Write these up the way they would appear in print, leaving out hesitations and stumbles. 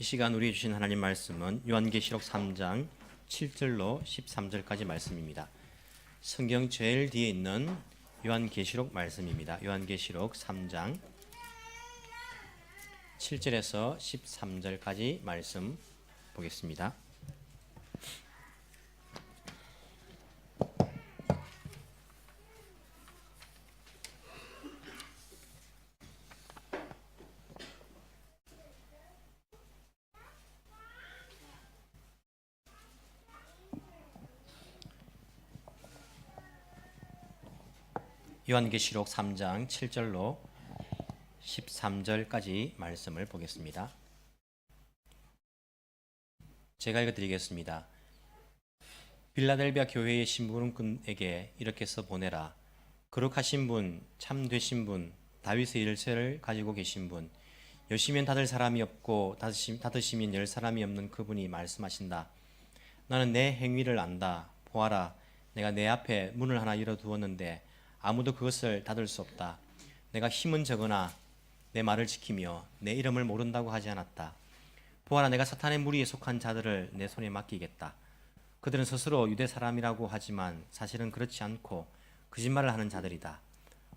이 시간 우리 주신 하나님 말씀은 요한계시록 3장 7절로 13절까지 말씀입니다. 성경 제일 뒤에 있는 요한계시록 말씀입니다. 요한계시록 3장 7절에서 13절까지 말씀 보겠습니다. 요한계시록 3장 7절로 13절까지 말씀을 보겠습니다. 제가 읽어드리겠습니다. 빌라델비아 교회의 심부름꾼에게 이렇게 써 보내라. 거룩하신 분, 참 되신 분, 다윗의 열쇠를 가지고 계신 분, 여시면 닫을 사람이 없고 닫으시면 열 사람이 없는 그분이 말씀하신다. 나는 내 행위를 안다. 보아라, 내가 내 앞에 문을 하나 열어두었는데 아무도 그것을 닫을 수 없다. 내가 힘은 적으나 내 말을 지키며 내 이름을 모른다고 하지 않았다. 보아라, 내가 사탄의 무리에 속한 자들을 내 손에 맡기겠다. 그들은 스스로 유대 사람이라고 하지만 사실은 그렇지 않고 거짓말을 하는 자들이다.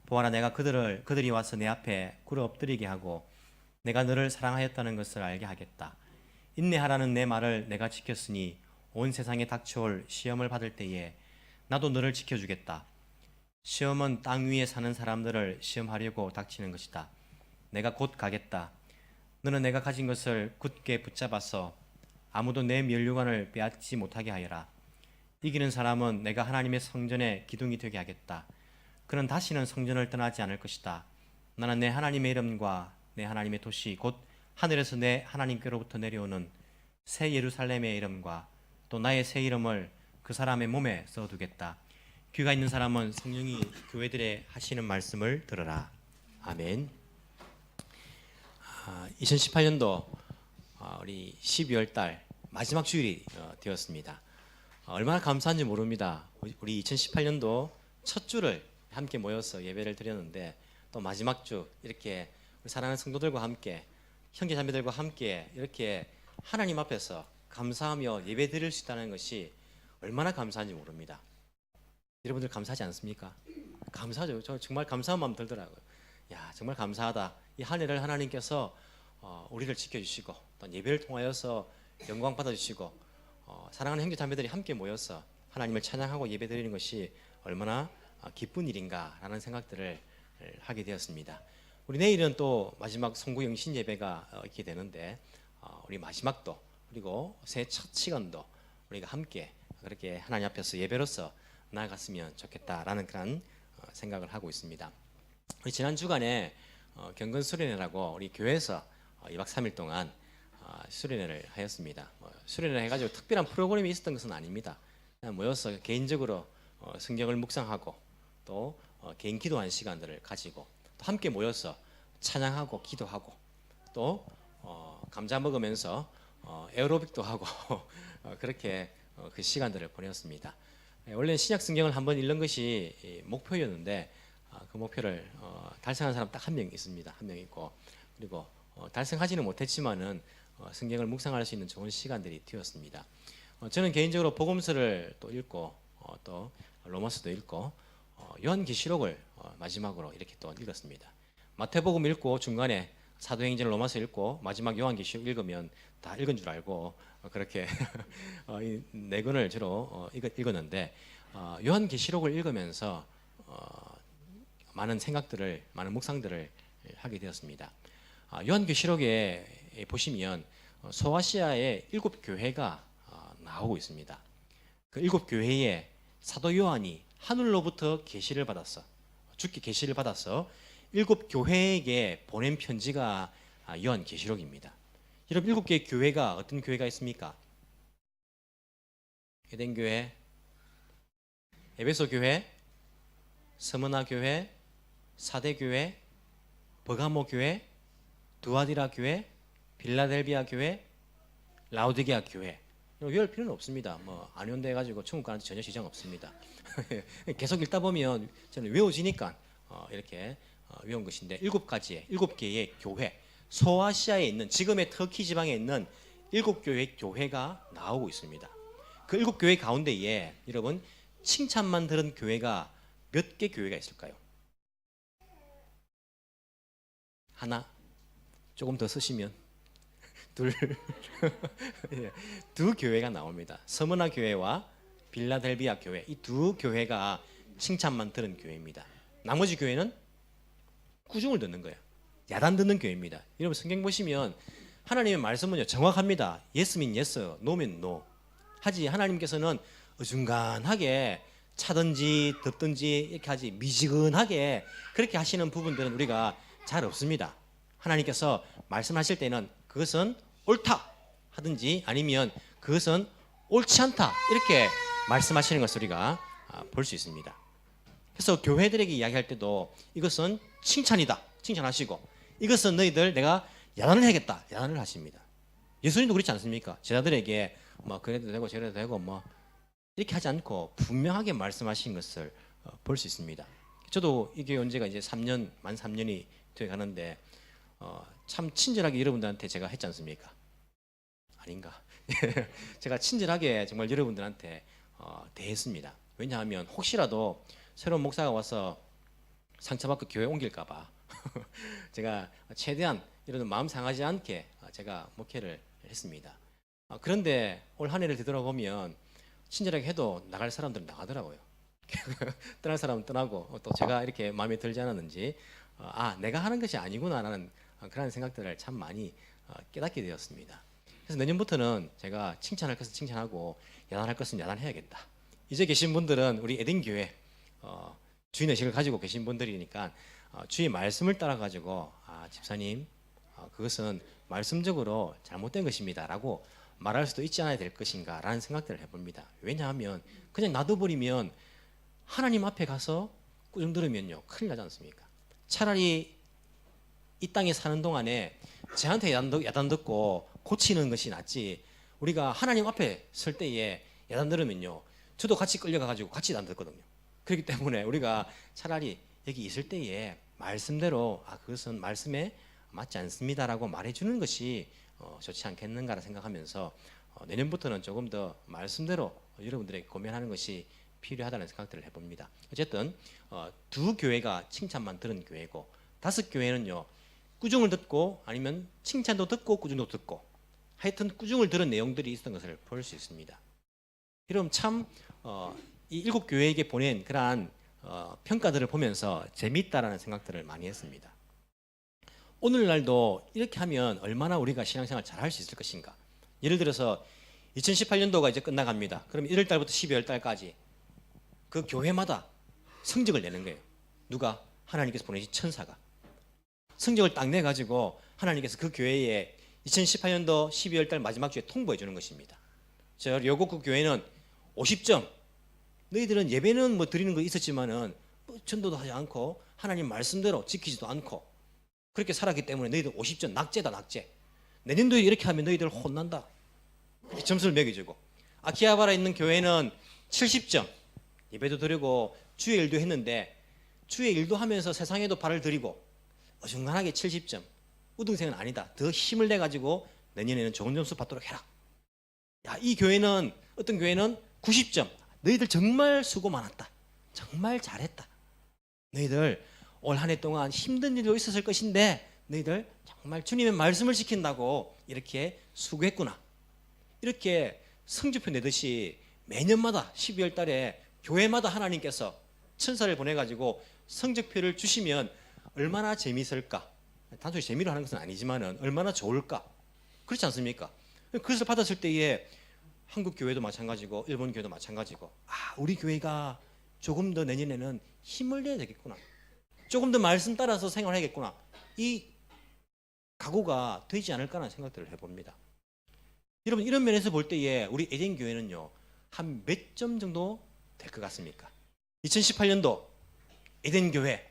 보아라, 내가 그들이 와서 내 앞에 꿇어 엎드리게 하고 내가 너를 사랑하였다는 것을 알게 하겠다. 인내하라는 내 말을 내가 지켰으니 온 세상에 닥쳐올 시험을 받을 때에 나도 너를 지켜주겠다. 시험은 땅 위에 사는 사람들을 시험하려고 닥치는 것이다. 내가 곧 가겠다. 너는 내가 가진 것을 굳게 붙잡아서 아무도 내 면류관을 빼앗지 못하게 하여라. 이기는 사람은 내가 하나님의 성전의 기둥이 되게 하겠다. 그는 다시는 성전을 떠나지 않을 것이다. 나는 내 하나님의 이름과 내 하나님의 도시 곧 하늘에서 내 하나님께로부터 내려오는 새 예루살렘의 이름과 또 나의 새 이름을 그 사람의 몸에 써두겠다. 귀가 있는 사람은 성령이 교회들에 하시는 말씀을 들으라. 아멘. 2018년도 우리 12월 달 마지막 주일이 되었습니다. 얼마나 감사한지 모릅니다. 우리 2018년도 첫 주를 함께 모여서 예배를 드렸는데 또 마지막 주 이렇게 우리 사랑하는 성도들과 함께 형제 자매들과 함께 이렇게 하나님 앞에서 감사하며 예배 드릴 수 있다는 것이 얼마나 감사한지 모릅니다. 여러분들 감사하지 않습니까? 감사하죠. 저 정말 감사한 마음 들더라고요. 야, 정말 감사하다. 이 한 해를 하나님께서 우리를 지켜주시고 또 예배를 통하여서 영광 받아주시고 사랑하는 형제 자매들이 함께 모여서 하나님을 찬양하고 예배드리는 것이 얼마나 기쁜 일인가라는 생각들을 하게 되었습니다. 우리 내일은 또 마지막 송구영신 예배가 있게 되는데 우리 마지막도 그리고 새해 첫 시간도 우리가 함께 그렇게 하나님 앞에서 예배로서 나아갔으면 좋겠다라는 그런 생각을 하고 있습니다. 우리 지난 주간에 경건 수련회라고 우리 교회에서 2박 3일 동안 수련회를 하였습니다. 수련회 해가지고 특별한 프로그램이 있었던 것은 아닙니다. 그냥 모여서 개인적으로 성경을 묵상하고 또 개인 기도하는 시간들을 가지고 또 함께 모여서 찬양하고 기도하고 또 감자 먹으면서 에어로빅도 하고 그렇게 그 시간들을 보냈습니다. 원래 신약 성경을 한번 읽는 것이 목표였는데 그 목표를 달성한 사람 딱 한 명 있습니다. 한 명 있고 그리고 달성하지는 못했지만은 성경을 묵상할 수 있는 좋은 시간들이 되었습니다. 저는 개인적으로 복음서를 또 읽고 또 로마서도 읽고 요한계시록을 마지막으로 이렇게 또 읽었습니다. 마태복음 읽고 중간에 사도행전 로마서 읽고 마지막 요한계시록 읽으면 다 읽은 줄 알고 그렇게 이 네 권을 주로 읽었는데 요한계시록을 읽으면서 많은 생각들을 많은 묵상들을 하게 되었습니다. 요한계시록에 보시면 소아시아의 7교회가 나오고 있습니다. 그 7교회에 사도 요한이 하늘로부터 계시를 받았어. 주께 계시를 받아서 7교회에게 보낸 편지가 요한계시록입니다. 여러분 7개의 교회가 어떤 교회가 있습니까? 에덴교회, 에베소교회, 스무나교회, 사대교회, 버가모교회, 두아디라교회, 빌라델비아교회, 라오디게아교회. 외울 필요는 없습니다. 안 외운다 해가지고 천국 가는 데 전혀 지장 없습니다. 계속 읽다 보면 저는 외워지니까 이렇게 외운 것인데 7개의 교회, 소아시아에 있는 지금의 터키 지방에 있는 7교회 교회가 나오고 있습니다. 그 7교회 가운데에 여러분 칭찬만 들은 교회가 몇 개 교회가 있을까요? 하나, 조금 더 쓰시면 둘, 두 교회가 나옵니다. 서머나 교회와 빌라델비아 교회, 이 두 교회가 칭찬만 들은 교회입니다. 나머지 교회는 꾸중을 듣는 거예요. 야단 듣는 교회입니다. 여러분 성경 보시면 하나님의 말씀은요 정확합니다. Yes mean yes, no mean no. 하지 하나님께서는 어중간하게 차든지 덮든지 이렇게 하지 미지근하게 그렇게 하시는 부분들은 우리가 잘 없습니다. 하나님께서 말씀하실 때는 그것은 옳다 하든지 아니면 그것은 옳지 않다 이렇게 말씀하시는 것을 우리가 볼 수 있습니다. 그래서 교회들에게 이야기할 때도 이것은 칭찬이다 칭찬하시고 이것은 너희들 내가 야단을 해야겠다 야단을 하십니다. 예수님도 그렇지 않습니까? 제자들에게 뭐 그래도 되고 저래도 되고 뭐 이렇게 하지 않고 분명하게 말씀하신 것을 볼 수 있습니다. 저도 이 교회 온 지가 이제 만 3년이 돼 가는데 참 친절하게 여러분들한테 제가 했지 않습니까? 아닌가? 제가 친절하게 정말 여러분들한테 대했습니다. 왜냐하면 혹시라도 새로운 목사가 와서 상처받고 교회 옮길까 봐 제가 최대한 이런 마음 상하지 않게 제가 목회를 했습니다. 그런데 올 한 해를 되돌아보면 친절하게 해도 나갈 사람들은 나가더라고요. 떠날 사람은 떠나고 또 제가 이렇게 마음에 들지 않았는지 내가 하는 것이 아니구나라는 그런 생각들을 참 많이 깨닫게 되었습니다. 그래서 내년부터는 제가 칭찬할 것은 칭찬하고 야단할 것은 야단해야겠다. 이제 계신 분들은 우리 에덴교회 주인의식을 가지고 계신 분들이니까 주의 말씀을 따라 가지고 집사님 그것은 말씀적으로 잘못된 것입니다 라고 말할 수도 있지 않아야 될 것인가 라는 생각들을 해봅니다. 왜냐하면 그냥 놔둬버리면 하나님 앞에 가서 꾸중 들으면요 큰일 나지 않습니까? 차라리 이 땅에 사는 동안에 저한테 야단 듣고 고치는 것이 낫지 우리가 하나님 앞에 설 때에 야단 들으면요 저도 같이 끌려가가지고 같이 야단 듣거든요. 그렇기 때문에 우리가 차라리 여기 있을 때에 말씀대로 그것은 말씀에 맞지 않습니다라고 말해주는 것이 좋지 않겠는가 생각하면서 내년부터는 조금 더 말씀대로 여러분들에게 고민하는 것이 필요하다는 생각들을 해봅니다. 어쨌든 두 교회가 칭찬만 들은 교회고 5교회는요 꾸중을 듣고 아니면 칭찬도 듣고 꾸중도 듣고 하여튼 꾸중을 들은 내용들이 있었던 것을 볼 수 있습니다. 여러분 참 이 7교회에게 보낸 그러한 평가들을 보면서 재미있다라는 생각들을 많이 했습니다. 오늘날도 이렇게 하면 얼마나 우리가 신앙생활 잘 할 수 있을 것인가. 예를 들어서 2018년도가 이제 끝나갑니다. 그럼 1월달부터 12월달까지 그 교회마다 성적을 내는 거예요. 누가? 하나님께서 보내신 천사가 성적을 딱 내가지고 하나님께서 그 교회에 2018년도 12월달 마지막 주에 통보해 주는 것입니다. 저 요곡구 교회는 50점. 너희들은 예배는 뭐 드리는 거 있었지만은 전도도 하지 않고 하나님 말씀대로 지키지도 않고 그렇게 살았기 때문에 너희들 50점 낙제다 낙제. 내년도에 이렇게 하면 너희들 혼난다. 이렇게 점수를 매겨주고 아키하바라에 있는 교회는 70점. 예배도 드리고 주의 일도 했는데 주의 일도 하면서 세상에도 발을 들이고 어중간하게 70점. 우등생은 아니다. 더 힘을 내가지고 내년에는 좋은 점수 받도록 해라. 이 교회는 어떤 교회는 90점. 너희들 정말 수고 많았다. 정말 잘했다. 너희들 올 한 해 동안 힘든 일도 있었을 것인데 너희들 정말 주님의 말씀을 지킨다고 이렇게 수고했구나. 이렇게 성적표 내듯이 매년마다 12월 달에 교회마다 하나님께서 천사를 보내가지고 성적표를 주시면 얼마나 재미있을까. 단순히 재미로 하는 것은 아니지만은 얼마나 좋을까. 그렇지 않습니까? 그것을 받았을 때에 한국 교회도 마찬가지고 일본 교회도 마찬가지고 우리 교회가 조금 더 내년에는 힘을 내야 되겠구나. 조금 더 말씀 따라서 생활해야겠구나. 이 각오가 되지 않을까라는 생각들을 해봅니다. 여러분 이런 면에서 볼 때에 우리 에덴 교회는요 한 몇 점 정도 될 것 같습니까? 2018년도 에덴 교회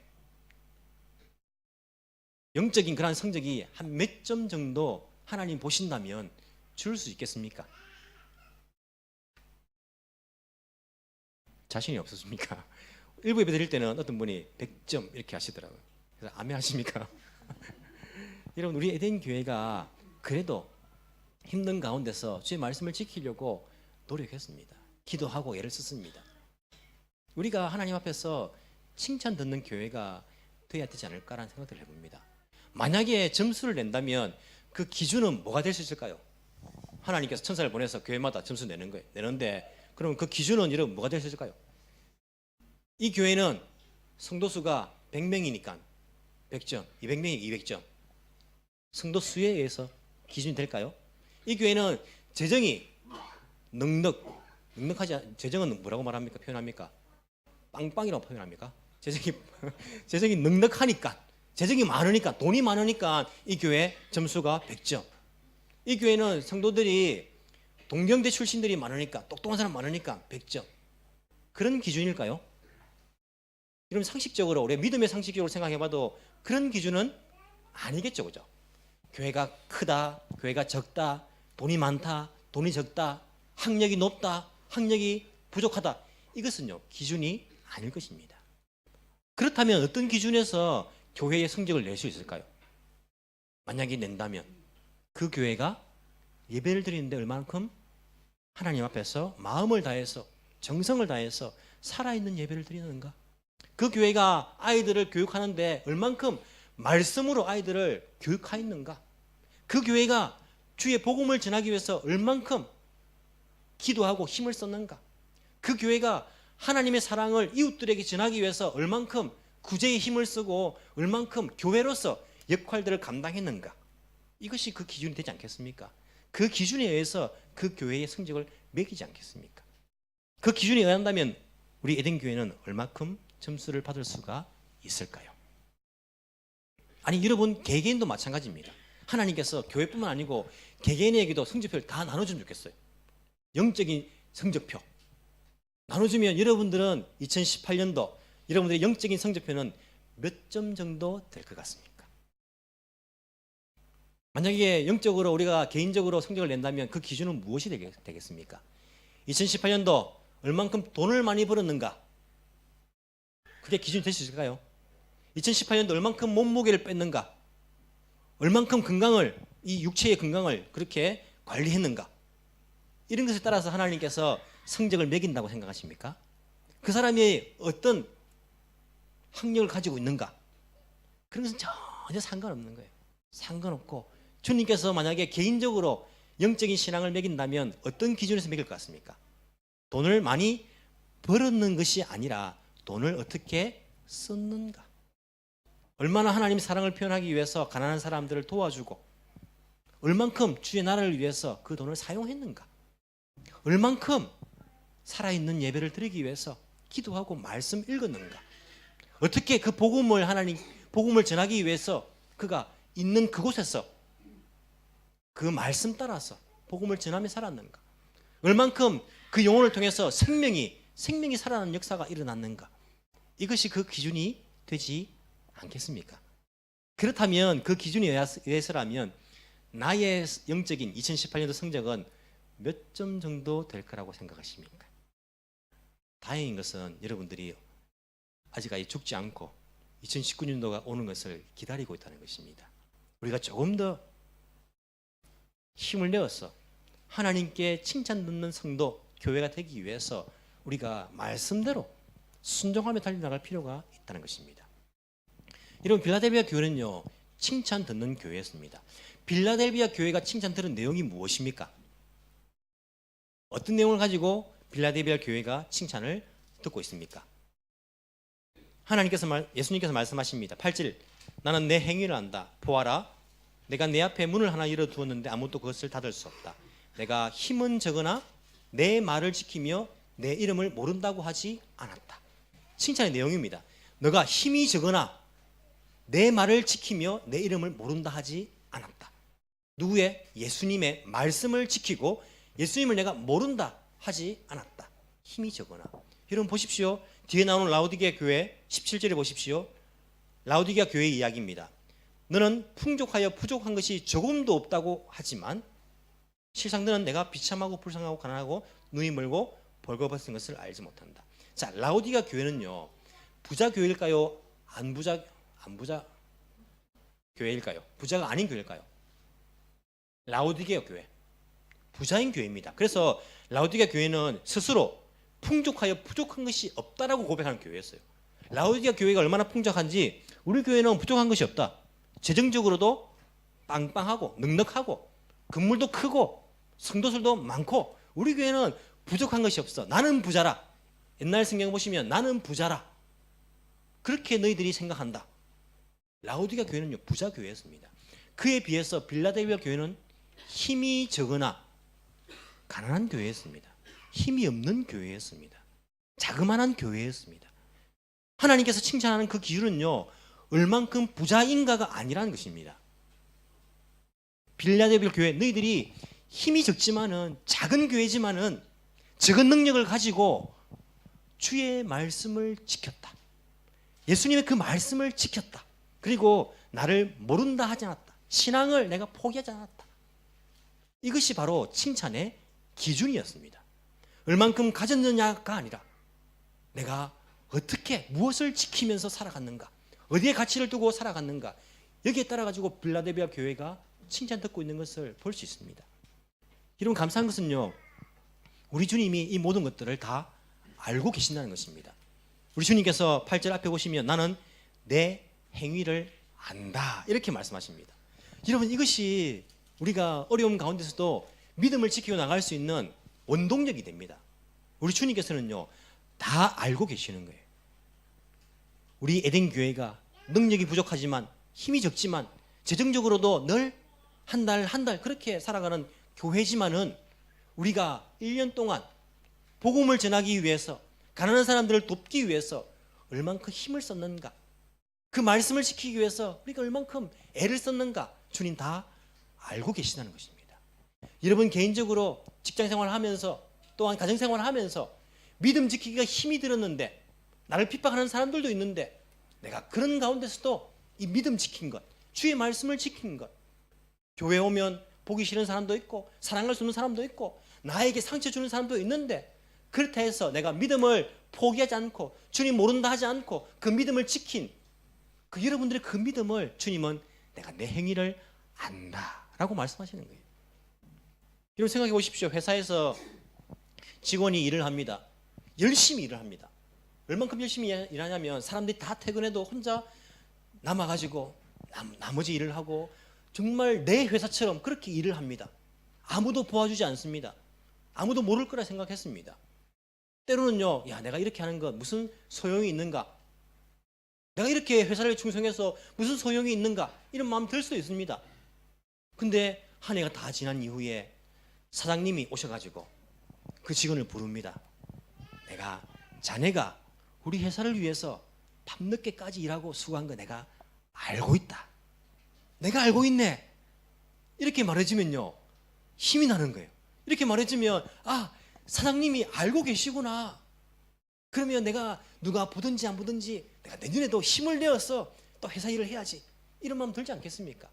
영적인 그러한 성적이 한 몇 점 정도 하나님 보신다면 줄 수 있겠습니까? 자신이 없었습니까? 일부 예배 드릴 때는 어떤 분이 100점 이렇게 하시더라고요. 그래서 아멘 하십니까? 여러분 우리 에덴 교회가 그래도 힘든 가운데서 주의 말씀을 지키려고 노력했습니다. 기도하고 애를 썼습니다. 우리가 하나님 앞에서 칭찬 듣는 교회가 되어야 되지 않을까라는 생각을 해봅니다. 만약에 점수를 낸다면 그 기준은 뭐가 될 수 있을까요? 하나님께서 천사를 보내서 교회마다 점수 내는 거예요. 내는데 그럼 그 기준은 여러분 뭐가 될 수 있을까요? 이 교회는 성도 수가 100명이니까 100점, 200명이 200점. 성도 수에 의해서 기준이 될까요? 이 교회는 재정이 넉넉하지 재정은 뭐라고 말합니까? 표현합니까? 빵빵이라고 표현합니까? 재정이 넉넉하니까, 재정이 많으니까, 돈이 많으니까 이 교회 점수가 100점. 이 교회는 성도들이 동경대 출신들이 많으니까, 똑똑한 사람 많으니까 100점. 그런 기준일까요? 그럼 상식적으로, 우리 믿음의 상식적으로 생각해봐도 그런 기준은 아니겠죠, 그죠? 교회가 크다, 교회가 적다, 돈이 많다, 돈이 적다, 학력이 높다, 학력이 부족하다. 이것은요, 기준이 아닐 것입니다. 그렇다면 어떤 기준에서 교회의 성적을 낼 수 있을까요? 만약에 낸다면 그 교회가 예배를 드리는데 얼만큼 하나님 앞에서 마음을 다해서 정성을 다해서 살아있는 예배를 드리는가? 그 교회가 아이들을 교육하는데 얼만큼 말씀으로 아이들을 교육하였는가? 그 교회가 주의 복음을 전하기 위해서 얼만큼 기도하고 힘을 썼는가? 그 교회가 하나님의 사랑을 이웃들에게 전하기 위해서 얼만큼 구제의 힘을 쓰고 얼만큼 교회로서 역할들을 감당했는가? 이것이 그 기준이 되지 않겠습니까? 그 기준에 의해서 그 교회의 성적을 매기지 않겠습니까? 그 기준에 의한다면 우리 에덴 교회는 얼마큼 점수를 받을 수가 있을까요? 아니 여러분 개개인도 마찬가지입니다. 하나님께서 교회뿐만 아니고 개개인에게도 성적표를 다 나눠주면 좋겠어요. 영적인 성적표 나눠주면 여러분들은 2018년도 여러분들의 영적인 성적표는 몇 점 정도 될 것 같습니까? 만약에 영적으로 우리가 개인적으로 성적을 낸다면 그 기준은 무엇이 되겠습니까? 2018년도 얼만큼 돈을 많이 벌었는가? 그게 기준이 될 수 있을까요? 2018년도 얼만큼 몸무게를 뺐는가? 얼만큼 건강을, 이 육체의 건강을 그렇게 관리했는가? 이런 것에 따라서 하나님께서 성적을 매긴다고 생각하십니까? 그 사람이 어떤 학력을 가지고 있는가? 그런 것은 전혀 상관없는 거예요. 상관없고 주님께서 만약에 개인적으로 영적인 신앙을 매긴다면 어떤 기준에서 매길 것 같습니까? 돈을 많이 벌었는 것이 아니라 돈을 어떻게 썼는가? 얼마나 하나님의 사랑을 표현하기 위해서 가난한 사람들을 도와주고 얼만큼 주의 나라를 위해서 그 돈을 사용했는가? 얼만큼 살아있는 예배를 드리기 위해서 기도하고 말씀 읽었는가? 어떻게 그 복음을 전하기 위해서 그가 있는 그곳에서 그 말씀 따라서 복음을 전하며 살았는가? 얼만큼 그 영혼을 통해서 생명이 살아나는 역사가 일어났는가? 이것이 그 기준이 되지 않겠습니까? 그렇다면 그 기준에 의해서라면 나의 영적인 2018년도 성적은 몇 점 정도 될 거라고 생각하십니까? 다행인 것은 여러분들이 아직까지 죽지 않고 2019년도가 오는 것을 기다리고 있다는 것입니다. 우리가 조금 더 힘을 내어서 하나님께 칭찬 듣는 성도, 교회가 되기 위해서 우리가 말씀대로 순종하며 달려나갈 필요가 있다는 것입니다. 여러분 빌라델비아 교회는요 칭찬 듣는 교회였습니다. 빌라델비아 교회가 칭찬 들은 내용이 무엇입니까? 어떤 내용을 가지고 빌라델비아 교회가 칭찬을 듣고 있습니까? 예수님께서 말씀하십니다. 8절 나는 내 행위를 안다. 보아라 내가 내 앞에 문을 하나 열어두었는데 아무도 그것을 닫을 수 없다. 내가 힘은 적으나 내 말을 지키며 내 이름을 모른다고 하지 않았다. 칭찬의 내용입니다. 너가 힘이 적으나 내 말을 지키며 내 이름을 모른다 하지 않았다. 누구의? 예수님의 말씀을 지키고 예수님을 내가 모른다 하지 않았다. 힘이 적으나. 여러분 보십시오. 뒤에 나오는 라오디게아 교회 17절에 보십시오. 라오디게아 교회의 이야기입니다. 너는 풍족하여 부족한 것이 조금도 없다고 하지만 실상 너는 내가 비참하고 불쌍하고 가난하고 눈이 멀고 벌거벗은 것을 알지 못한다. 자, 라오디게아 교회는요 부자 교회일까요? 안 부자 교회일까요? 부자가 아닌 교회일까요? 라오디게아 교회. 부자인 교회입니다. 그래서 라오디게아 교회는 스스로 풍족하여 부족한 것이 없다라고 고백하는 교회였어요. 라오디게아 교회가 얼마나 풍족한지 우리 교회는 부족한 것이 없다. 재정적으로도 빵빵하고 넉넉하고 건물도 크고 성도들도 많고 우리 교회는 부족한 것이 없어. 나는 부자라. 옛날 성경 보시면 나는 부자라. 그렇게 너희들이 생각한다. 라오디게아 교회는요 부자 교회였습니다. 그에 비해서 빌라델비아 교회는 힘이 적으나 가난한 교회였습니다. 힘이 없는 교회였습니다. 자그마한 교회였습니다. 하나님께서 칭찬하는 그 기준은요 얼만큼 부자인가가 아니라는 것입니다. 빌라델비아 교회 너희들이 힘이 적지만은 작은 교회지만은 적은 능력을 가지고 주의 말씀을 지켰다. 예수님의 그 말씀을 지켰다. 그리고 나를 모른다 하지 않았다. 신앙을 내가 포기하지 않았다. 이것이 바로 칭찬의 기준이었습니다. 얼만큼 가졌느냐가 아니라 내가 어떻게 무엇을 지키면서 살아갔는가, 어디에 가치를 두고 살아갔는가, 여기에 따라 가지고 빌라델비아 교회가 칭찬 듣고 있는 것을 볼 수 있습니다. 여러분 감사한 것은요 우리 주님이 이 모든 것들을 다 알고 계신다는 것입니다. 우리 주님께서 8절 앞에 보시면 나는 내 행위를 안다 이렇게 말씀하십니다. 여러분 이것이 우리가 어려움 가운데서도 믿음을 지키고 나갈 수 있는 원동력이 됩니다. 우리 주님께서는요 다 알고 계시는 거예요. 우리 에덴 교회가 능력이 부족하지만 힘이 적지만 재정적으로도 늘 한 달 한 달 그렇게 살아가는 교회지만은 우리가 1년 동안 복음을 전하기 위해서 가난한 사람들을 돕기 위해서 얼만큼 힘을 썼는가, 그 말씀을 지키기 위해서 우리가 얼만큼 애를 썼는가 주님 다 알고 계시다는 것입니다. 여러분 개인적으로 직장생활을 하면서 또한 가정생활을 하면서 믿음 지키기가 힘이 들었는데 나를 핍박하는 사람들도 있는데 내가 그런 가운데서도 이 믿음 지킨 것, 주의 말씀을 지킨 것, 교회 오면 보기 싫은 사람도 있고 사랑할 수 없는 사람도 있고 나에게 상처 주는 사람도 있는데 그렇다 해서 내가 믿음을 포기하지 않고 주님 모른다 하지 않고 그 믿음을 지킨 그 여러분들의 그 믿음을 주님은 내가 내 행위를 안다 라고 말씀하시는 거예요. 여러분 생각해 보십시오. 회사에서 직원이 일을 합니다. 열심히 일을 합니다. 얼만큼 열심히 일하냐면 사람들이 다 퇴근해도 혼자 남아가지고 나머지 일을 하고 정말 내 회사처럼 그렇게 일을 합니다. 아무도 도와주지 않습니다. 아무도 모를 거라 생각했습니다. 때로는요, 야 내가 이렇게 하는 것 무슨 소용이 있는가? 내가 이렇게 회사를 충성해서 무슨 소용이 있는가? 이런 마음 들 수도 있습니다. 근데 한 해가 다 지난 이후에 사장님이 오셔가지고 그 직원을 부릅니다. 내가 자네가 우리 회사를 위해서 밤늦게까지 일하고 수고한 거 내가 알고 있다. 내가 알고 있네. 이렇게 말해주면요 힘이 나는 거예요. 이렇게 말해주면 아 사장님이 알고 계시구나. 그러면 내가 누가 보든지 안 보든지 내가 내년에도 힘을 내어서 또 회사 일을 해야지. 이런 마음 들지 않겠습니까?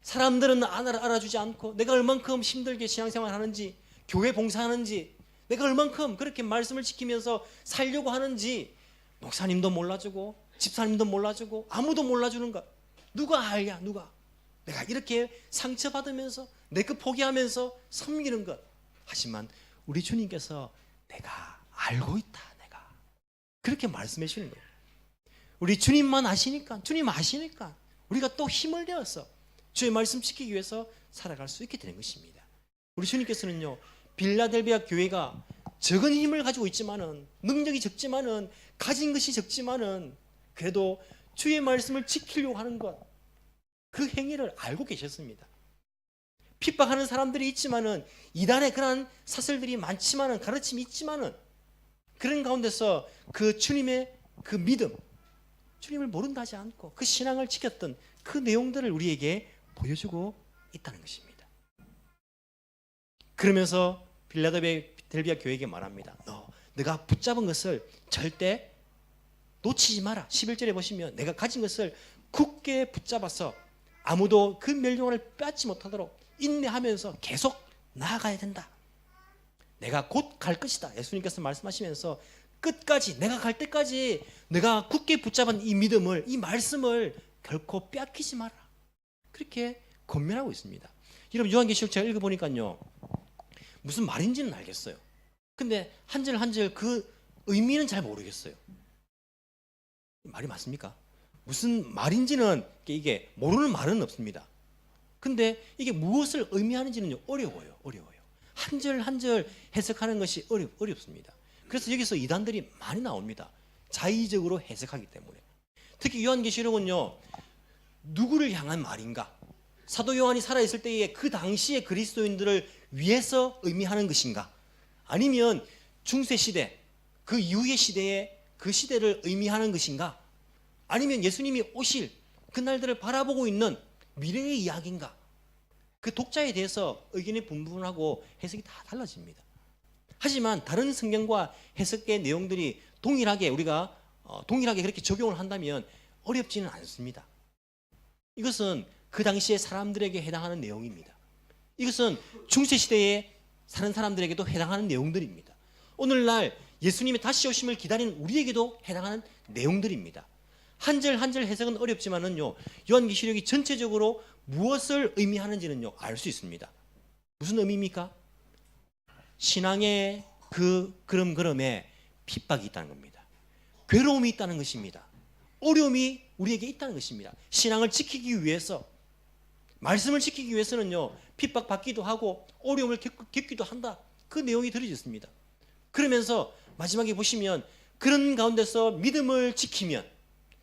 사람들은 알아주지 않고 내가 얼만큼 힘들게 신앙생활 하는지 교회 봉사하는지 내가 얼만큼 그렇게 말씀을 지키면서 살려고 하는지 목사님도 몰라주고 집사님도 몰라주고 아무도 몰라주는 것 누가 알냐 누가 내가 이렇게 상처받으면서 내 것 포기하면서 섬기는 것 하지만 우리 주님께서 내가 알고 있다 내가 그렇게 말씀해 주시는 거예요. 우리 주님만 아시니까 주님 아시니까 우리가 또 힘을 내어서 주의 말씀 지키기 위해서 살아갈 수 있게 되는 것입니다. 우리 주님께서는요 빌라델비아 교회가 적은 힘을 가지고 있지만은 능력이 적지만은 가진 것이 적지만은 그래도 주의 말씀을 지키려고 하는 것 그 행위를 알고 계셨습니다. 핍박하는 사람들이 있지만은 이단의 그런 사설들이 많지만은 가르침이 있지만은 그런 가운데서 그 주님의 그 믿음 주님을 모른다 하지 않고 그 신앙을 지켰던 그 내용들을 우리에게 보여주고 있다는 것입니다. 그러면서 빌라델비아 교회에게 말합니다. 너가 붙잡은 것을 절대 놓치지 마라. 11절에 보시면 내가 가진 것을 굳게 붙잡아서 아무도 그 멸종을 빼앗지 못하도록 인내하면서 계속 나아가야 된다. 내가 곧 갈 것이다. 예수님께서 말씀하시면서 끝까지 내가 갈 때까지 내가 굳게 붙잡은 이 믿음을 이 말씀을 결코 빼앗기지 마라. 그렇게 권면하고 있습니다. 여러분 요한계시록 제가 읽어보니까요, 무슨 말인지는 알겠어요. 근데 한 절 한 절 그 의미는 잘 모르겠어요. 말이 맞습니까? 무슨 말인지는 이게 모르는 말은 없습니다. 근데 이게 무엇을 의미하는지는 어려워요. 한 절 한 절 해석하는 것이 어렵습니다. 그래서 여기서 이단들이 많이 나옵니다. 자의적으로 해석하기 때문에. 특히 요한계시록은요, 누구를 향한 말인가? 사도 요한이 살아있을 때에 그 당시의 그리스도인들을 위해서 의미하는 것인가? 아니면 중세시대, 그 이후의 시대에 그 시대를 의미하는 것인가? 아니면 예수님이 오실 그날들을 바라보고 있는 미래의 이야기인가? 그 독자에 대해서 의견이 분분하고 해석이 다 달라집니다. 하지만 다른 성경과 해석의 내용들이 동일하게 우리가 동일하게 그렇게 적용을 한다면 어렵지는 않습니다. 이것은 그 당시의 사람들에게 해당하는 내용입니다. 이것은 중세시대에 사는 사람들에게도 해당하는 내용들입니다. 오늘날 예수님의 다시 오심을 기다리는 우리에게도 해당하는 내용들입니다. 한 절 한 절 해석은 어렵지만은요, 요한계시록이 전체적으로 무엇을 의미하는지는요, 알 수 있습니다. 무슨 의미입니까? 신앙의 그 그름그름에 핍박이 있다는 겁니다. 괴로움이 있다는 것입니다. 어려움이 우리에게 있다는 것입니다. 신앙을 지키기 위해서, 말씀을 지키기 위해서는요, 핍박받기도 하고 어려움을 겪기도 한다. 그 내용이 들어져 있습니다. 그러면서 마지막에 보시면 그런 가운데서 믿음을 지키면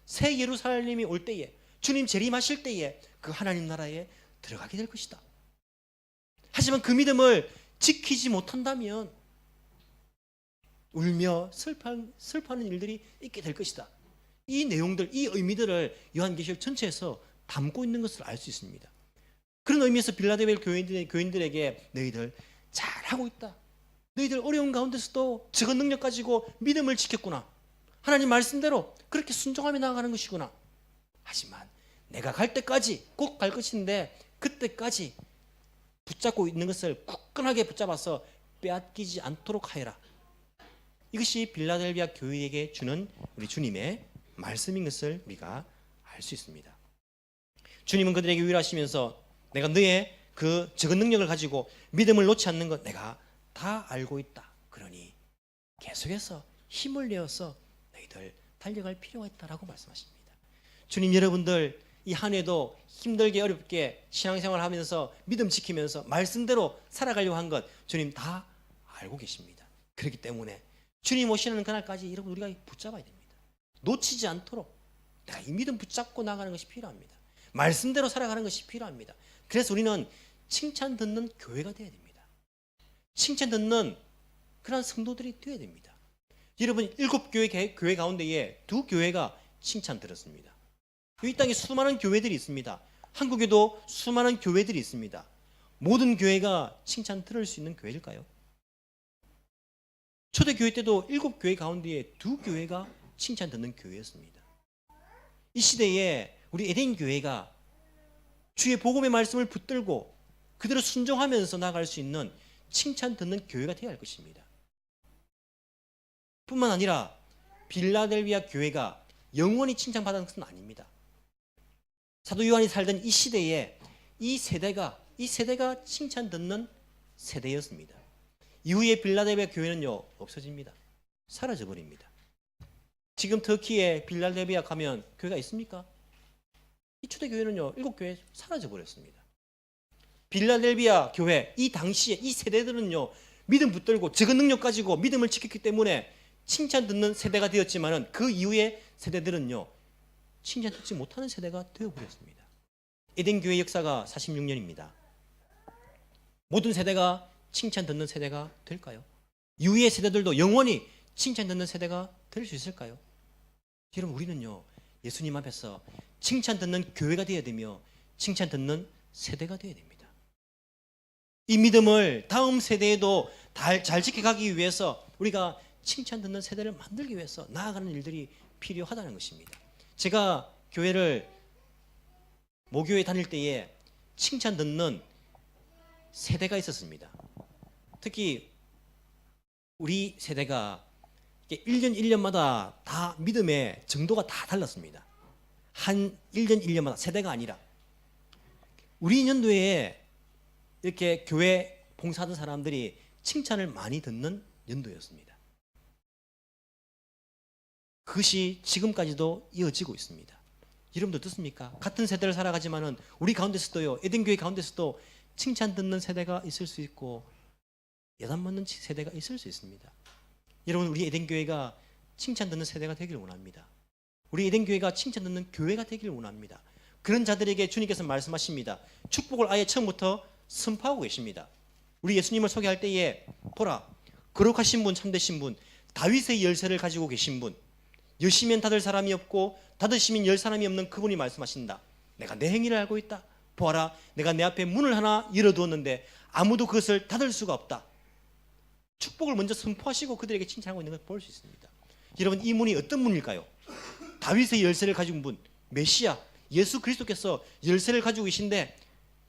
새 예루살렘이 올 때에, 주님 재림하실 때에 그 하나님 나라에 들어가게 될 것이다. 하지만 그 믿음을 지키지 못한다면 울며 슬퍼하는 일들이 있게 될 것이다. 이 내용들, 이 의미들을 요한계시록 전체에서 담고 있는 것을 알 수 있습니다. 그런 의미에서 빌라델비아 교인들에게 너희들 잘하고 있다. 너희들 어려운 가운데서도 적은 능력 가지고 믿음을 지켰구나. 하나님 말씀대로 그렇게 순종하며 나아가는 것이구나. 하지만 내가 갈 때까지 꼭 갈 것인데 그때까지 붙잡고 있는 것을 굳건하게 붙잡아서 빼앗기지 않도록 하여라. 이것이 빌라델비아 교회에게 주는 우리 주님의 말씀인 것을 우리가 알 수 있습니다. 주님은 그들에게 위로하시면서 내가 너의 그 적은 능력을 가지고 믿음을 놓지 않는 것 내가 다 알고 있다. 그러니 계속해서 힘을 내어서 너희들 달려갈 필요가 있다라고 말씀하십니다. 주님, 여러분들 이 한 해도 힘들게 어렵게 신앙생활을 하면서 믿음 지키면서 말씀대로 살아가려고 한 것 주님 다 알고 계십니다. 그렇기 때문에 주님 오시는 그날까지 여러분 우리가 붙잡아야 됩니다. 놓치지 않도록 내가 이 믿음 붙잡고 나가는 것이 필요합니다. 말씀대로 살아가는 것이 필요합니다. 그래서 우리는 칭찬 듣는 교회가 되어야 됩니다. 칭찬 듣는 그런 성도들이 되어야 됩니다. 여러분 7교회 가운데에 2교회가 칭찬 들었습니다. 이 땅에 수많은 교회들이 있습니다. 한국에도 수많은 교회들이 있습니다. 모든 교회가 칭찬 들을 수 있는 교회일까요? 초대교회 때도 7교회 가운데에 2교회가 칭찬 듣는 교회였습니다. 이 시대에 우리 에덴 교회가 주의 복음의 말씀을 붙들고 그대로 순종하면서 나아갈 수 있는 칭찬 듣는 교회가 되어야 할 것입니다. 뿐만 아니라 빌라델비아 교회가 영원히 칭찬받은 것은 아닙니다. 사도 요한이 살던 이 시대에 이 세대가 칭찬 듣는 세대였습니다. 이후에 빌라델비아 교회는요 없어집니다. 사라져 버립니다. 지금 터키에 빌라델비아 가면 교회가 있습니까? 이 초대교회는요 7교회 사라져 버렸습니다. 빌라델비아 교회 이 당시에 이 세대들은요 믿음 붙들고 적은 능력 가지고 믿음을 지켰기 때문에 칭찬 듣는 세대가 되었지만은 그 이후의 세대들은요 칭찬 듣지 못하는 세대가 되어버렸습니다. 에덴 교회 역사가 46년입니다. 모든 세대가 칭찬 듣는 세대가 될까요? 이후의 세대들도 영원히 칭찬 듣는 세대가 될 수 있을까요? 여러분 우리는요 예수님 앞에서 칭찬 듣는 교회가 되어야 되며 칭찬 듣는 세대가 되어야 됩니다. 이 믿음을 다음 세대에도 잘 지켜가기 위해서 우리가 칭찬 듣는 세대를 만들기 위해서 나아가는 일들이 필요하다는 것입니다. 제가 모교회 다닐 때에 칭찬 듣는 세대가 있었습니다. 특히 우리 세대가 1년 1년마다 다 믿음의 정도가 다 달랐습니다. 한 1년 1년마다 세대가 아니라 우리 연도에 이렇게 교회 봉사하던 사람들이 칭찬을 많이 듣는 연도였습니다. 그것이 지금까지도 이어지고 있습니다. 여러분도 듣습니까? 같은 세대를 살아가지만은 우리 가운데서도요, 에덴교회 가운데서도 칭찬 듣는 세대가 있을 수 있고 야단 맞는 세대가 있을 수 있습니다. 여러분, 우리 에덴교회가 칭찬 듣는 세대가 되기를 원합니다. 우리 에덴교회가 칭찬 듣는 교회가 되기를 원합니다. 그런 자들에게 주님께서 말씀하십니다. 축복을 아예 처음부터 선포하고 계십니다. 우리 예수님을 소개할 때에 보라, 거룩하신 분, 참되신 분, 다윗의 열쇠를 가지고 계신 분, 여시면 닫을 사람이 없고 닫으시면 열 사람이 없는 그분이 말씀하신다. 내가 내 행위를 알고 있다. 보아라, 내가 내 앞에 문을 하나 열어두었는데 아무도 그것을 닫을 수가 없다. 축복을 먼저 선포하시고 그들에게 칭찬하고 있는 걸 볼 수 있습니다. 여러분, 이 문이 어떤 문일까요? 다윗의 열쇠를 가지고 분, 메시아 예수 그리스도께서 열쇠를 가지고 계신데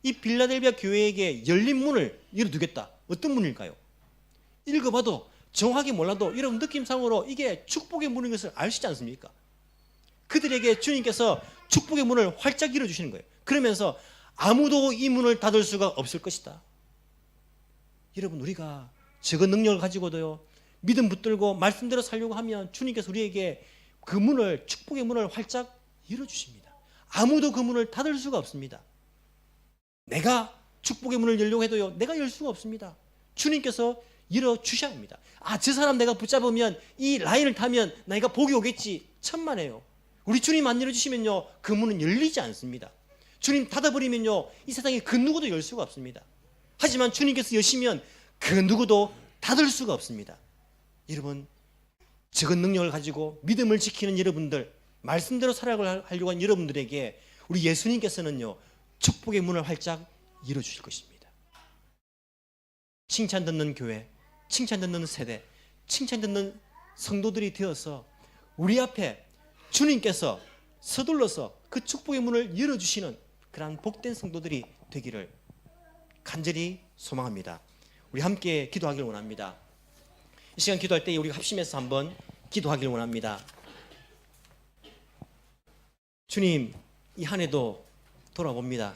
이 빌라델비아 교회에게 열린 문을 열어두겠다. 어떤 문일까요? 읽어봐도 정확하게 몰라도 여러분 느낌상으로 이게 축복의 문인 것을 알 수 있지 않습니까? 그들에게 주님께서 축복의 문을 활짝 열어주시는 거예요. 그러면서 아무도 이 문을 닫을 수가 없을 것이다. 여러분, 우리가 적은 능력을 가지고도요, 믿음 붙들고 말씀대로 살려고 하면 주님께서 우리에게 그 문을, 축복의 문을 활짝 열어주십니다. 아무도 그 문을 닫을 수가 없습니다. 내가 축복의 문을 열려고 해도요, 내가 열 수가 없습니다. 주님께서 열어주셔야 합니다. 아, 저 사람 내가 붙잡으면, 이 라인을 타면 내가 복이 오겠지. 천만에요. 우리 주님 안 열어주시면요, 그 문은 열리지 않습니다. 주님 닫아버리면요, 이 세상에 그 누구도 열 수가 없습니다. 하지만 주님께서 여시면 그 누구도 닫을 수가 없습니다. 여러분, 적은 능력을 가지고 믿음을 지키는 여러분들, 말씀대로 살아가려고 하는 여러분들에게 우리 예수님께서는요, 축복의 문을 활짝 열어주실 것입니다. 칭찬 듣는 교회, 칭찬 듣는 세대, 칭찬 듣는 성도들이 되어서 우리 앞에 주님께서 서둘러서 그 축복의 문을 열어주시는 그러한 복된 성도들이 되기를 간절히 소망합니다. 우리 함께 기도하기를 원합니다. 이 시간 기도할 때 우리가 합심해서 한번 기도하기를 원합니다. 주님, 이 한 해도 돌아봅니다.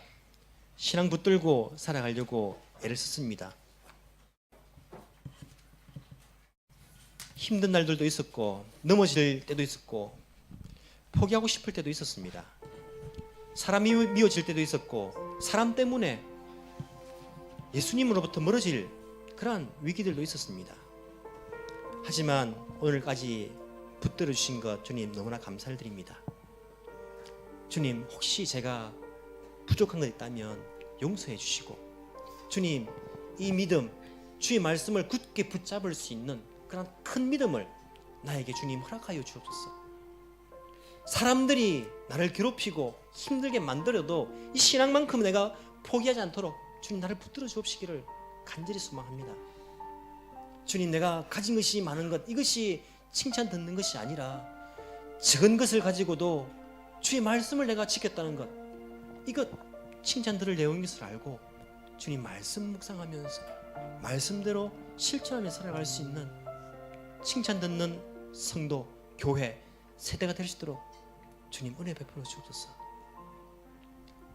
신앙 붙들고 살아가려고 애를 썼습니다. 힘든 날들도 있었고 넘어질 때도 있었고 포기하고 싶을 때도 있었습니다. 사람이 미워질 때도 있었고 사람 때문에 예수님으로부터 멀어질 그러한 위기들도 있었습니다. 하지만 오늘까지 붙들어 주신 것 주님 너무나 감사를 드립니다. 주님, 혹시 제가 부족한 것 있다면 용서해 주시고, 주님, 이 믿음, 주의 말씀을 굳게 붙잡을 수 있는 그런 큰 믿음을 나에게 주님 허락하여 주옵소서. 사람들이 나를 괴롭히고 힘들게 만들어도 이 신앙만큼 내가 포기하지 않도록 주님 나를 붙들어 주옵시기를 간절히 소망합니다. 주님, 내가 가진 것이 많은 것, 이것이 칭찬 듣는 것이 아니라 적은 것을 가지고도 주의 말씀을 내가 지켰다는 것, 이것 칭찬 들을 내용인 것을 알고 주님 말씀 묵상하면서 말씀대로 실천하며 살아갈 수 있는 칭찬 듣는 성도, 교회, 세대가 될 수 있도록 주님 은혜 베풀어 주옵소서.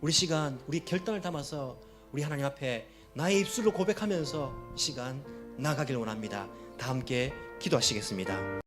우리 시간, 우리 결단을 담아서 우리 하나님 앞에 나의 입술로 고백하면서 이 시간 나아가길 원합니다. 다 함께 기도하시겠습니다.